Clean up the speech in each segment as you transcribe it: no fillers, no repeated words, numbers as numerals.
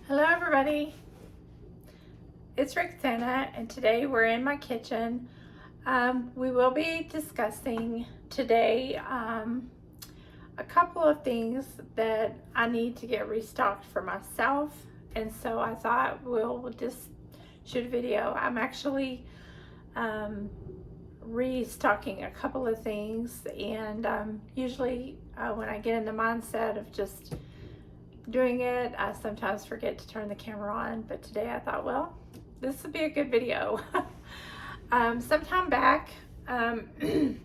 Hello everybody, it's Rexanna and today we're in my kitchen. We will be discussing today a couple of things that I need to get restocked for myself, and so I thought we'll just shoot a video. I'm actually restocking a couple of things, and usually when I get in the mindset of just doing it, I sometimes forget to turn the camera on, but today I thought, well, this would be a good video. Sometime back, and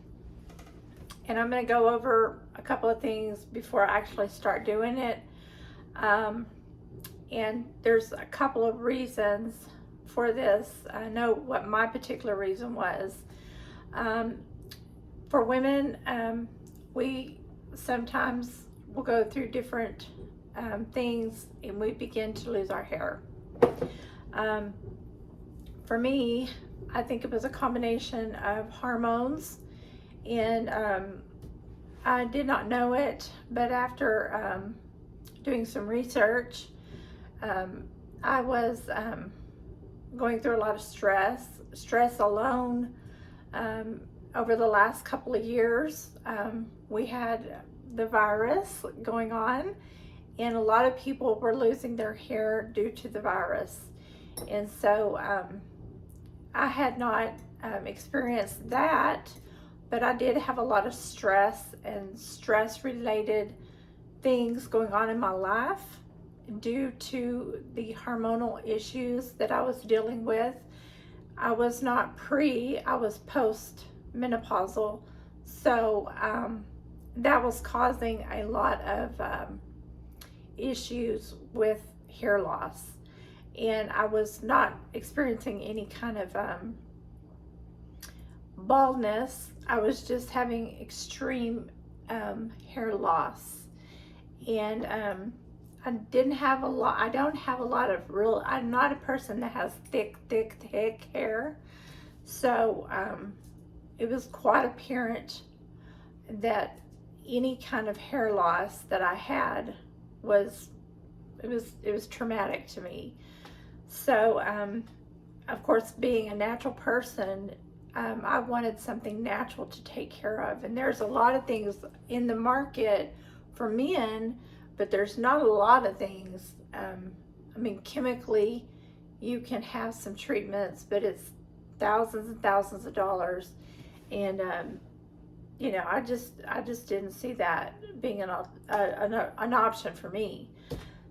I'm going to go over a couple of things before I actually start doing it. And there's a couple of reasons for this. I know what my particular reason was. For women, we sometimes will go through different things and we begin to lose our hair. For me, I think it was a combination of hormones, and I did not know it, but after doing some research, I was going through a lot of stress alone. Over the last couple of years, we had the virus going on, and a lot of people were losing their hair due to the virus. And so I had not experienced that, but I did have a lot of stress and stress related things going on in my life due to the hormonal issues that I was dealing with. I was not I was post-menopausal, so that was causing a lot of issues with hair loss, and I was not experiencing any kind of baldness. I was just having extreme hair loss, and I don't have a lot of real, I'm not a person that has thick hair, so it was quite apparent that any kind of hair loss that I had was traumatic to me. So of course, being a natural person, I wanted something natural to take care of, and there's a lot of things in the market for men, but there's not a lot of things. I mean, chemically you can have some treatments, but it's thousands and thousands of dollars, and you know, I just didn't see that being an option for me.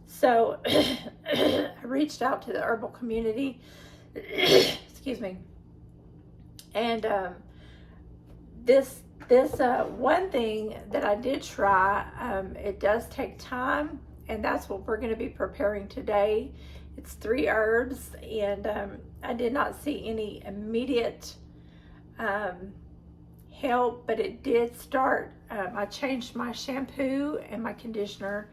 So I reached out to the herbal community, excuse me, and this one thing that I did try, it does take time, and that's what we're going to be preparing today. It's 3 herbs, and I did not see any immediate help, but it did start. I changed my shampoo and my conditioner,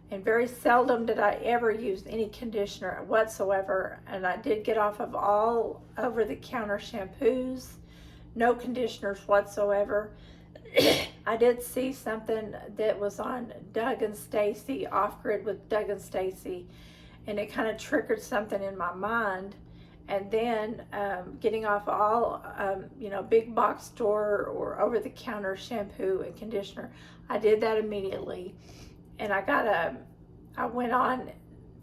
and very seldom did I ever use any conditioner whatsoever, and I did get off of all over-the-counter shampoos, no conditioners whatsoever. I did see something that was on Doug and Stacy, Off-Grid with Doug and Stacy, and it kind of triggered something in my mind. And then getting off all, you know, big box store or over-the-counter shampoo and conditioner, I did that immediately. And I went on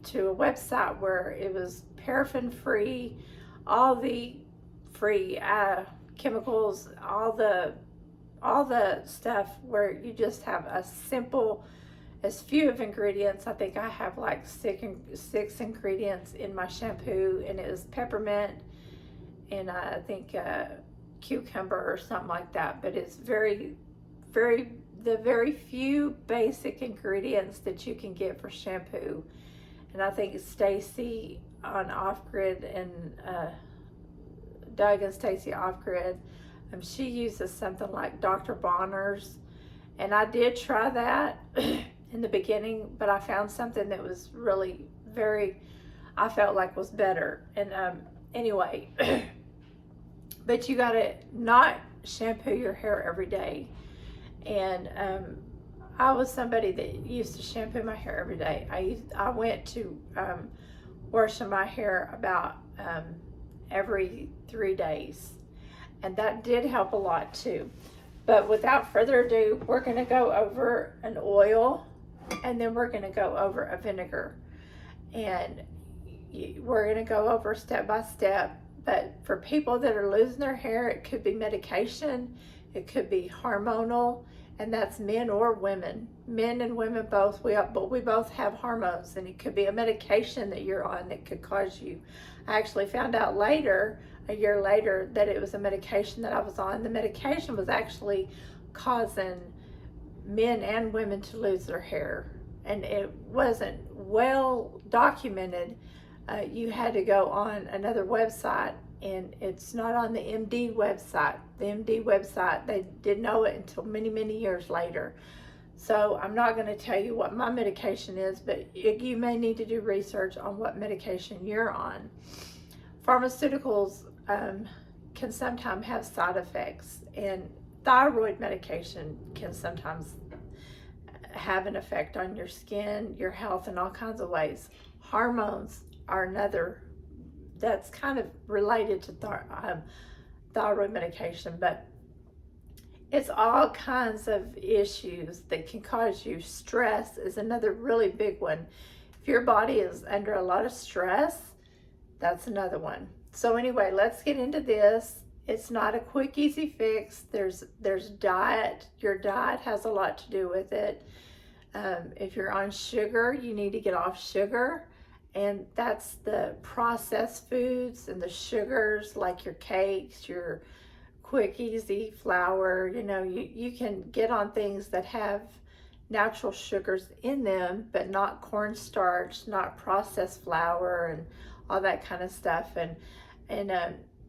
to a website where it was paraffin-free, all the free chemicals, all the stuff where you just have a simple, as few of ingredients. I think I have like six ingredients in my shampoo, and it was peppermint and I think cucumber or something like that. But it's the very few basic ingredients that you can get for shampoo. And I think Stacy on Off-Grid and Doug and Stacy Off-Grid, she uses something like Dr. Bonner's, and I did try that in the beginning, but I found something that was really I felt like was better. And anyway, but you gotta not shampoo your hair every day. And I was somebody that used to shampoo my hair every day. I went to washing my hair about every 3 days, and that did help a lot too. But without further ado, we're going to go over an oil, and then we're going to go over a vinegar, and we're going to go over step by step. But for people that are losing their hair, it could be medication, it could be hormonal, and that's men or women. Men and women both, but we both have hormones, and it could be a medication that you're on that could cause you. I actually found out later, a year later, that it was a medication that I was on. The medication was actually causing men and women to lose their hair, and it wasn't well documented. You had to go on another website, and it's not on the MD website. The MD website, they didn't know it until many, many years later. So I'm not going to tell you what my medication is, but you may need to do research on what medication you're on. Pharmaceuticals can sometimes have side effects, and thyroid medication can sometimes have an effect on your skin, your health, in all kinds of ways. Hormones are another that's kind of related to thyroid medication, but it's all kinds of issues that can cause you. Stress is another really big one. If your body is under a lot of stress, that's another one. So anyway, let's get into this. It's not a quick, easy fix. There's diet. Your diet has a lot to do with it. If you're on sugar, you need to get off sugar. And that's the processed foods and the sugars, like your cakes, your quick, easy flour. You know, you can get on things that have natural sugars in them, but not cornstarch, not processed flour, and all that kind of stuff. And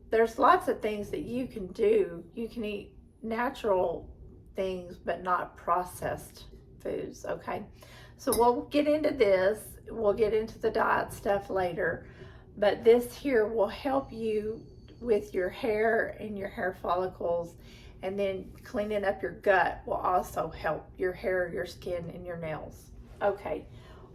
there's lots of things that you can do. You can eat natural things, but not processed foods, okay? So we'll get into this. We'll get into the diet stuff later, but this here will help you with your hair and your hair follicles, and then cleaning up your gut will also help your hair, your skin, and your nails. Okay,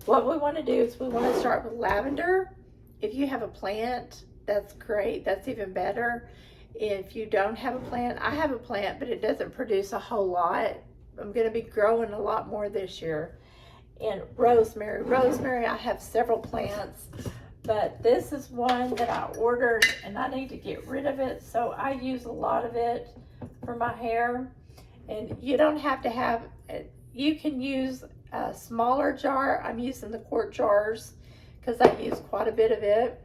what we want to do is we want to start with lavender. If you have a plant, that's great. That's even better. If you don't have a plant, I have a plant, but it doesn't produce a whole lot. I'm going to be growing a lot more this year. And rosemary, I have several plants, but this is one that I ordered, and I need to get rid of it, so I use a lot of it for my hair. And you don't have to have it. You can use a smaller jar. I'm using the quart jars because I use quite a bit of it.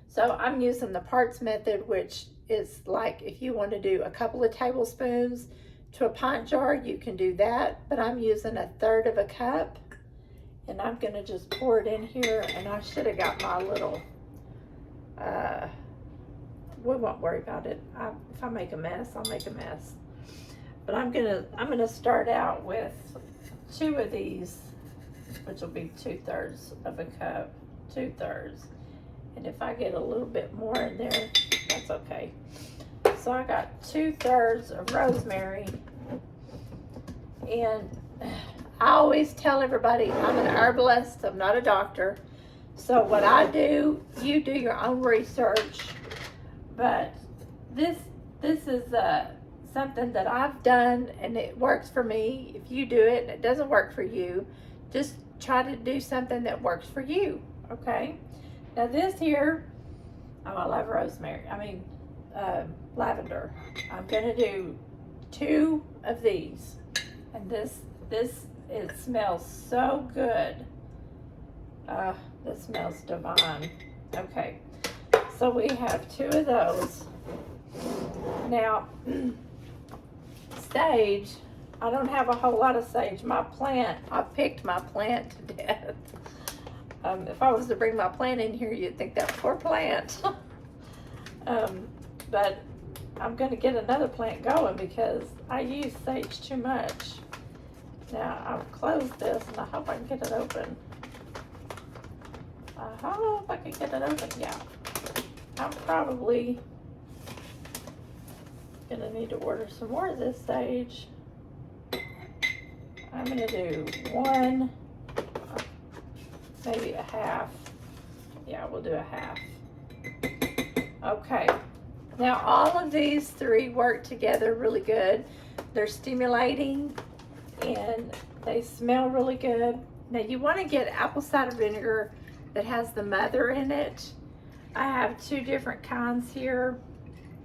So I'm using the parts method, which is like if you want to do a couple of tablespoons to a pint jar, you can do that, but I'm using 1/3 of a cup, and I'm going to just pour it in here. And I should have got my little we won't worry about it. If I make a mess, I'll make a mess. But I'm gonna start out with 2 of these, which will be 2/3 of a cup, 2/3. And if I get a little bit more in there, that's okay. So I got 2/3 of rosemary, and I always tell everybody I'm an herbalist, I'm not a doctor. So what I do, you do your own research, but this is something that I've done, and it works for me. If you do it and it doesn't work for you, just try to do something that works for you, okay? Now this here, oh, I love rosemary. Lavender. I'm gonna do 2 of these, and it smells so good. This smells divine. Okay, so we have 2 of those. Now, sage, I don't have a whole lot of sage. My plant, I picked my plant to death. If I was to bring my plant in here, you'd think that poor plant. But I'm going to get another plant going because I use sage too much. Now, I'll close this, and I hope I can get it open. I hope I can get it open. Yeah. I'm probably going to need to order some more of this sage. I'm gonna do one, maybe a half. Yeah, we'll do a half. Okay, now all of these three work together really good. They're stimulating and they smell really good. Now you want to get apple cider vinegar that has the mother in it. I have two different kinds here.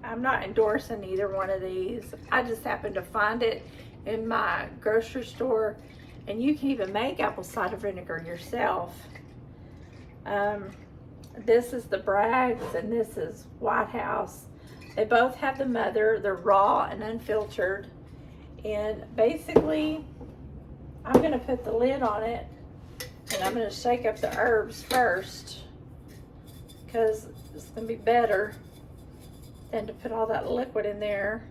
I'm not endorsing either one of these. I just happened to find it in my grocery store, and you can even make apple cider vinegar yourself. This is the Bragg's and this is White House. They both have the mother. They're raw and unfiltered. And basically, I'm gonna put the lid on it and I'm gonna shake up the herbs first because it's gonna be better than to put all that liquid in there.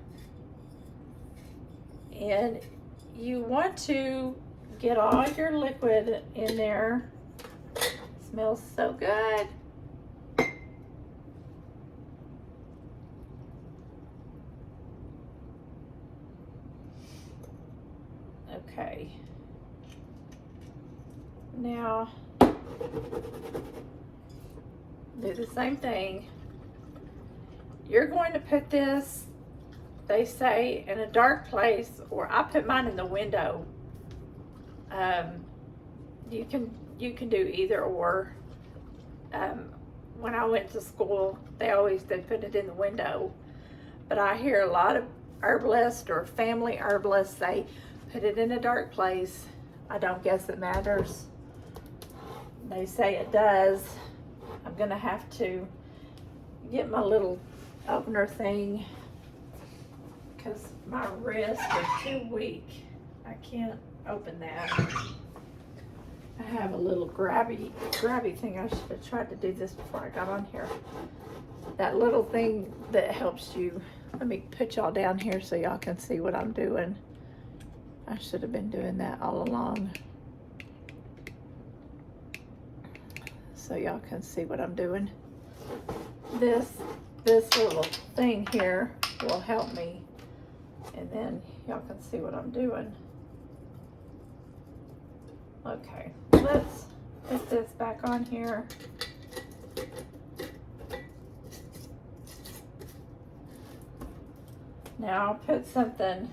And you want to get all your liquid in there. It smells so good. Okay. Now, do the same thing. You're going to put this, they say, in a dark place, or I put mine in the window. You can do either or. When I went to school, they always did put it in the window. But I hear a lot of herbalists or family herbalists say, put it in a dark place. I don't guess it matters. They say it does. I'm gonna have to get my little opener thing because my wrists are too weak. I can't open that. I have a little grabby thing. I should have tried to do this before I got on here. That little thing that helps you. Let me put y'all down here so y'all can see what I'm doing. I should have been doing that all along. So y'all can see what I'm doing. This little thing here will help me. And then y'all can see what I'm doing. Okay, let's put this back on here. Now I'll put something,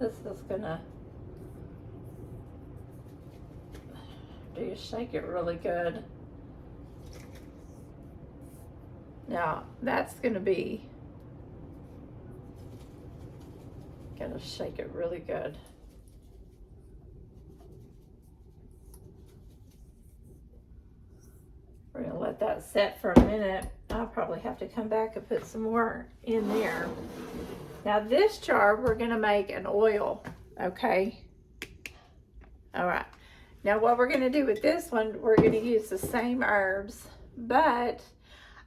this is gonna, do you shake it really good? Now that's gonna be, gotta shake it really good. We're gonna let that set for a minute. I'll probably have to come back and put some more in there. Now this jar, we're gonna make an oil, okay? All right. Now what we're gonna do with this one, we're gonna use the same herbs, but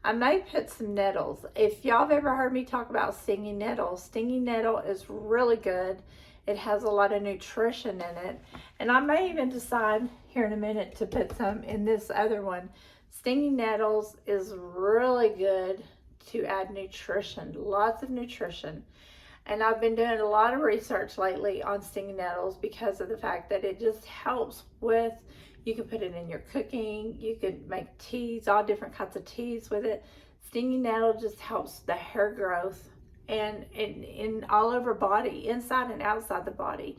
I may put some nettles. If y'all have ever heard me talk about stinging nettle is really good. It has a lot of nutrition in it. And I may even decide here in a minute to put some in this other one. Stinging nettles is really good to add nutrition, lots of nutrition. And I've been doing a lot of research lately on stinging nettles because of the fact that it just helps with, you can put it in your cooking, you can make teas, all different kinds of teas with it. Stinging nettle just helps the hair growth and in all over body, inside and outside the body.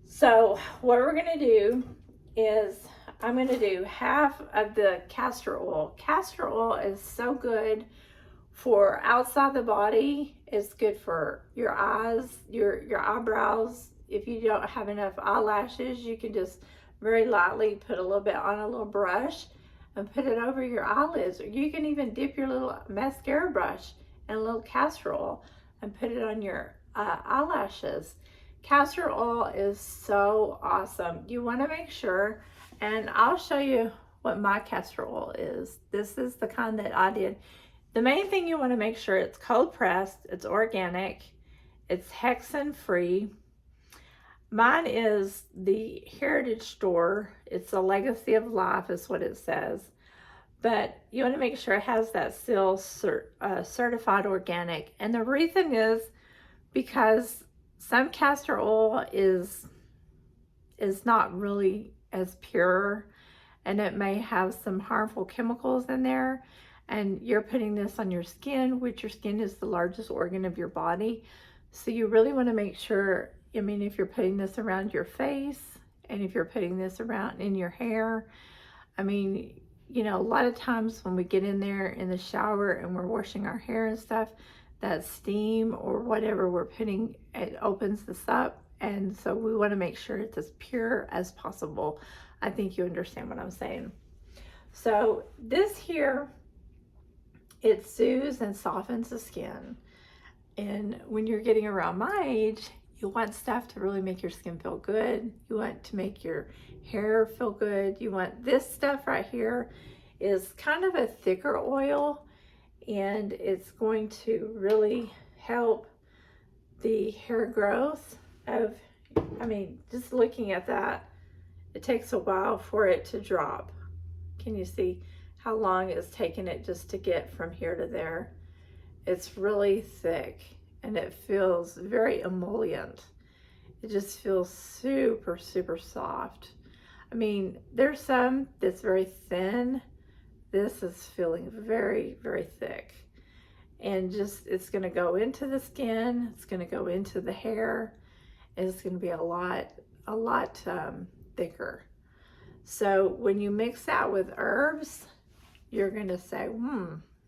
So what we're gonna do is I'm going to do half of the castor oil. Castor oil is so good for outside the body. It's good for your eyes, your eyebrows. If you don't have enough eyelashes, you can just very lightly put a little bit on a little brush and put it over your eyelids. Or you can even dip your little mascara brush in a little castor oil and put it on your eyelashes. Castor oil is so awesome. You want to make sure, and I'll show you what my castor oil is. This is the kind that I did. The main thing you want to make sure it's cold pressed, it's organic, it's Hexane free. Mine is the Heritage Store. It's a Legacy of Life is what it says. But you want to make sure it has that seal certified organic. And the reason is because some castor oil is is not really as pure, and it may have some harmful chemicals in there. And you're putting this on your skin, which your skin is the largest organ of your body. So you really want to make sure, I mean, if you're putting this around your face and if you're putting this around in your hair, I mean, you know, a lot of times when we get in there in the shower and we're washing our hair and stuff, that steam or whatever we're putting, it opens this up. And so we want to make sure it's as pure as possible. I think you understand what I'm saying. So this here, it soothes and softens the skin. And when you're getting around my age, you want stuff to really make your skin feel good. You want to make your hair feel good. You want this stuff right here is kind of a thicker oil, and it's going to really help the hair growth of, I mean, just looking at that, it takes a while for it to drop. Can you see how long it's taken it just to get from here to there? It's really thick and it feels very emollient. It just feels super, super soft. I mean, there's some that's very thin. This is feeling very, very thick. And just, it's gonna go into the skin, it's gonna go into the hair, and it's gonna be a lot thicker. So when you mix that with herbs, you're gonna say,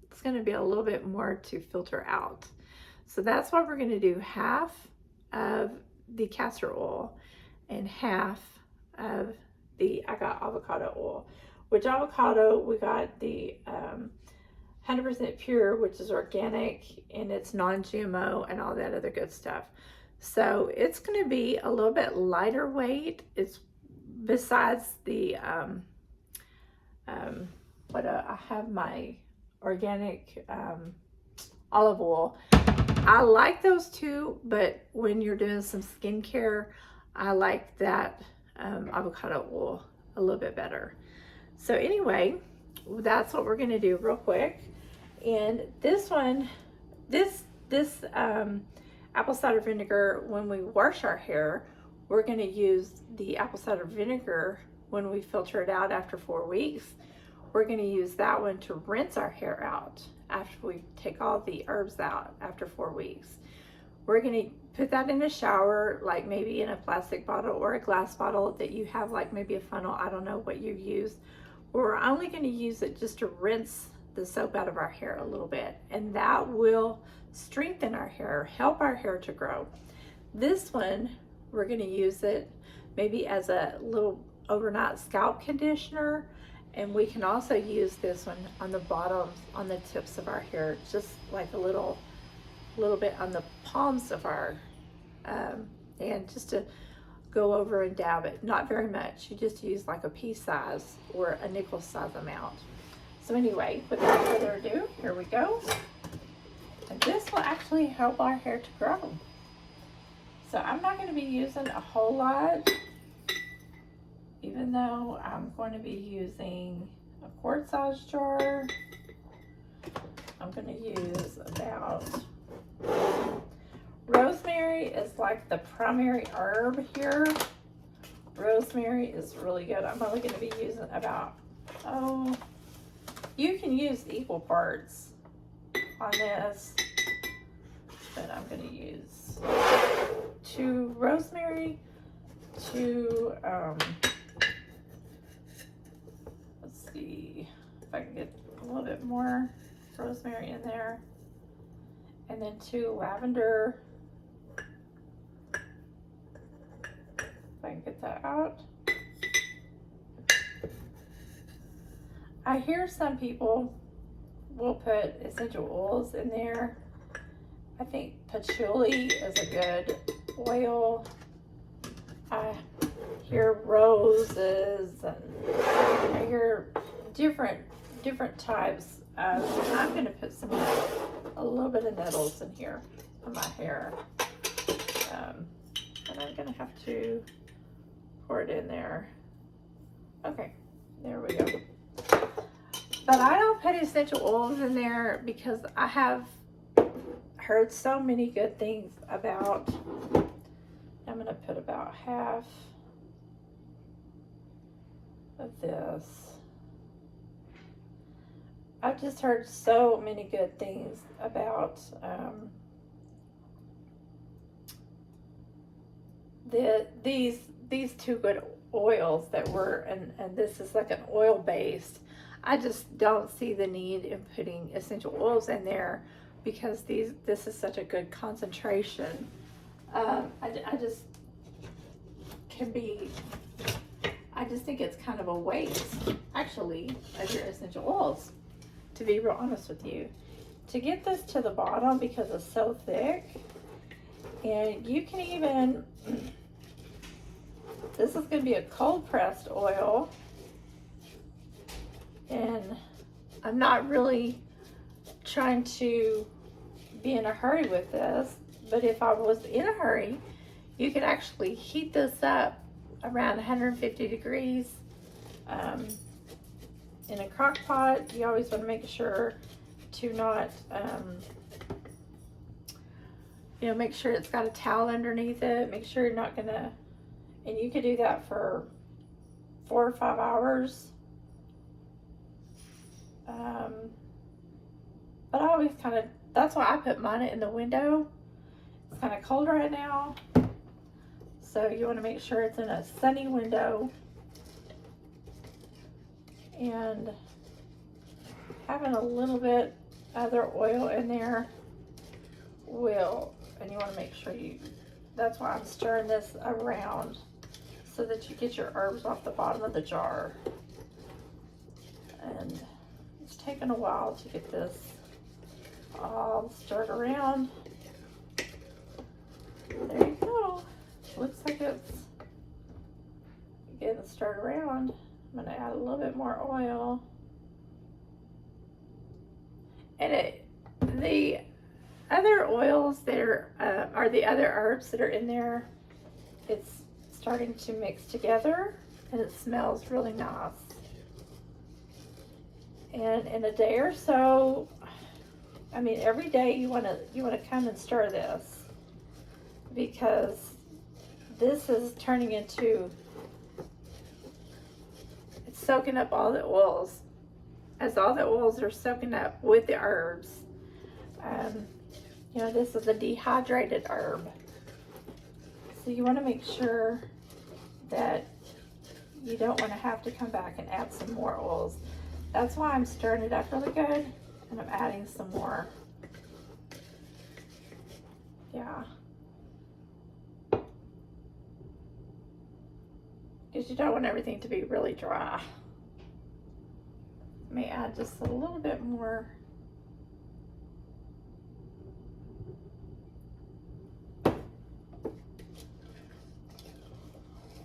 it's gonna be a little bit more to filter out. So that's why we're gonna do half of the castor oil and half of I got avocado oil. Which avocado, we got the 100% pure, which is organic, and it's non-GMO and all that other good stuff. So it's gonna be a little bit lighter weight. It's besides the, I have my organic olive oil. I like those two, but when you're doing some skincare, I like that avocado oil a little bit better. So anyway, that's what we're gonna do real quick. And this one, this apple cider vinegar, when we wash our hair, we're gonna use the apple cider vinegar when we filter it out after 4 weeks. We're gonna use that one to rinse our hair out after we take all the herbs out after 4 weeks. We're gonna put that in a shower, like maybe in a plastic bottle or a glass bottle that you have, like maybe a funnel, I don't know what you use. We're only gonna use it just to rinse the soap out of our hair a little bit, and that will strengthen our hair, help our hair to grow. This one, we're gonna use it maybe as a little overnight scalp conditioner, and we can also use this one on the bottoms, on the tips of our hair, just like a little bit on the palms of our, and just to go over and dab it. Not very much, you just use like a pea size or a nickel size amount. So anyway, without further ado, here we go. And this will actually help our hair to grow. So I'm not going to be using a whole lot, even though I'm going to be using a quart size jar. I'm going to use about, rosemary is like the primary herb here. Rosemary is really good. I'm only going to be using about, you can use equal parts on this, but I'm going to use 2 rosemary, 2, let's see if I can get a little bit more rosemary in there, and then 2 lavender, if I can get that out. I hear some people will put essential oils in there. I think patchouli is a good oil. I hear roses, and I hear different types. I'm going to put a little bit of nettles in here on my hair. And I'm going to have to pour it in there. Okay, there we go. But I don't put essential oils in there because I have heard so many good things about. I'm going to put about half of this. I've just heard so many good things about these two good oils that were, and this is like an oil based. I just don't see the need in putting essential oils in there because this is such a good concentration. I just think it's kind of a waste, actually, of your essential oils, to be real honest with you. To get this to the bottom because it's so thick, and you can even, this is going to be a cold pressed oil, and I'm not really trying to be in a hurry with this, but if I was in a hurry, you could actually heat this up around 150 degrees in a crock pot. You always want to make sure to not, make sure it's got a towel underneath it. Make sure you're not gonna, and you could do that for 4 or 5 hours. But I always that's why I put mine in the window. It's kind of cold right now, so you want to make sure it's in a sunny window. And having a little bit other oil in there and you want to make sure that's why I'm stirring this around, so that you get your herbs off the bottom of the jar. And it's taken a while to get this all stirred around. There you go. Looks like it's getting stirred around. I'm going to add a little bit more oil. And the other oils that are the other herbs that are in there, it's starting to mix together, and it smells really nice. And in a day or so, I mean, every day you want to come and stir this, because this is turning into, it's soaking up all the oils. As all the oils are soaking up with the herbs, this is a dehydrated herb, so you want to make sure that you don't want to have to come back and add some more oils. That's why I'm stirring it up really good, and I'm adding some more. Yeah. Because you don't want everything to be really dry. May add just a little bit more.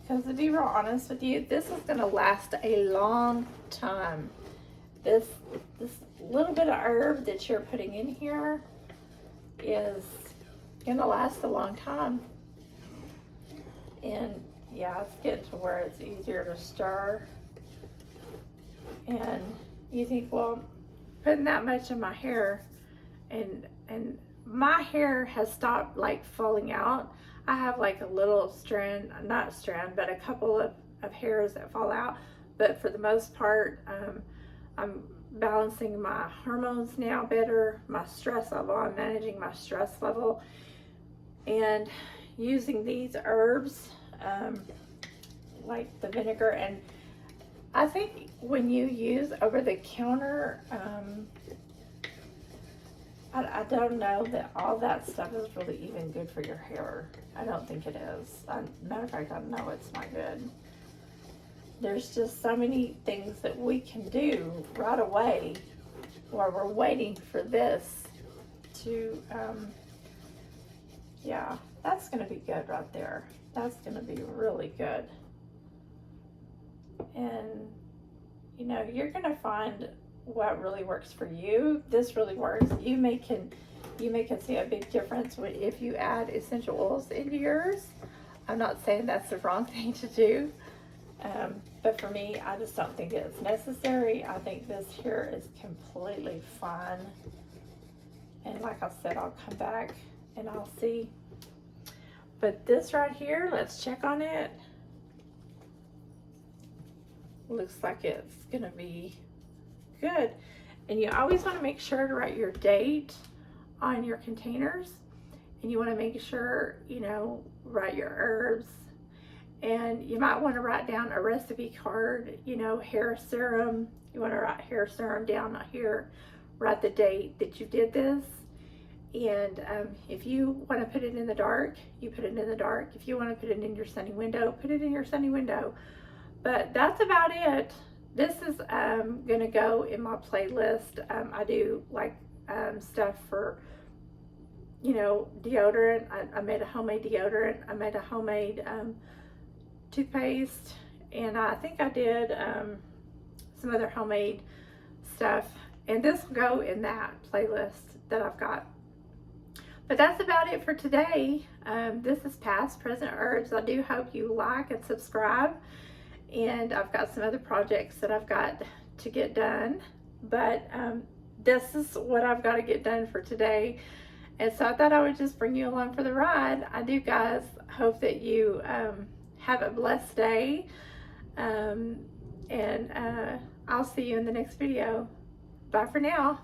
Because to be real honest with you, this is going to last a long time. This little bit of herb that you're putting in here is going to last a long time. And yeah, it's getting to where it's easier to stir. And you think, well, putting that much in my hair, and my hair has stopped like falling out. I have like a little strand, not strand, but a couple of hairs that fall out. But for the most part, I'm balancing my hormones now better, my stress level. I'm managing my stress level, and using these herbs, like the vinegar. And I think when you use over-the-counter, I don't know that all that stuff is really even good for your hair. I don't think it is. Matter of fact, I know it's not good. There's just so many things that we can do right away while we're waiting for this to, yeah, that's going to be good right there. That's going to be really good. And, you're going to find what really works for you. This really works. You may can see a big difference if you add essential oils into yours. I'm not saying that's the wrong thing to do, but for me, I just don't think it's necessary. I think this here is completely fine. And like I said, I'll come back and I'll see. But this right here, let's check on it. looks like it's gonna be good. And you always want to make sure to write your date on your containers, and you want to make sure, you know, write your herbs, and you might want to write down a recipe card, you know, hair serum. You want to write hair serum down here, write the date that you did this. And if you want to put it in the dark, you put it in the dark. If you want to put it in your sunny window, put it in your sunny window. But that's about it. This is going to go in my playlist. I do like stuff for, you know, deodorant. I made a homemade deodorant. I made a homemade toothpaste. And I think I did some other homemade stuff. And this will go in that playlist that I've got. But that's about it for today. This is Past, Present Herbs. I do hope you like and subscribe. And I've got some other projects that I've got to get done. But this is what I've got to get done for today. And so I thought I would just bring you along for the ride. I do, guys, hope that you have a blessed day. And I'll see you in the next video. Bye for now.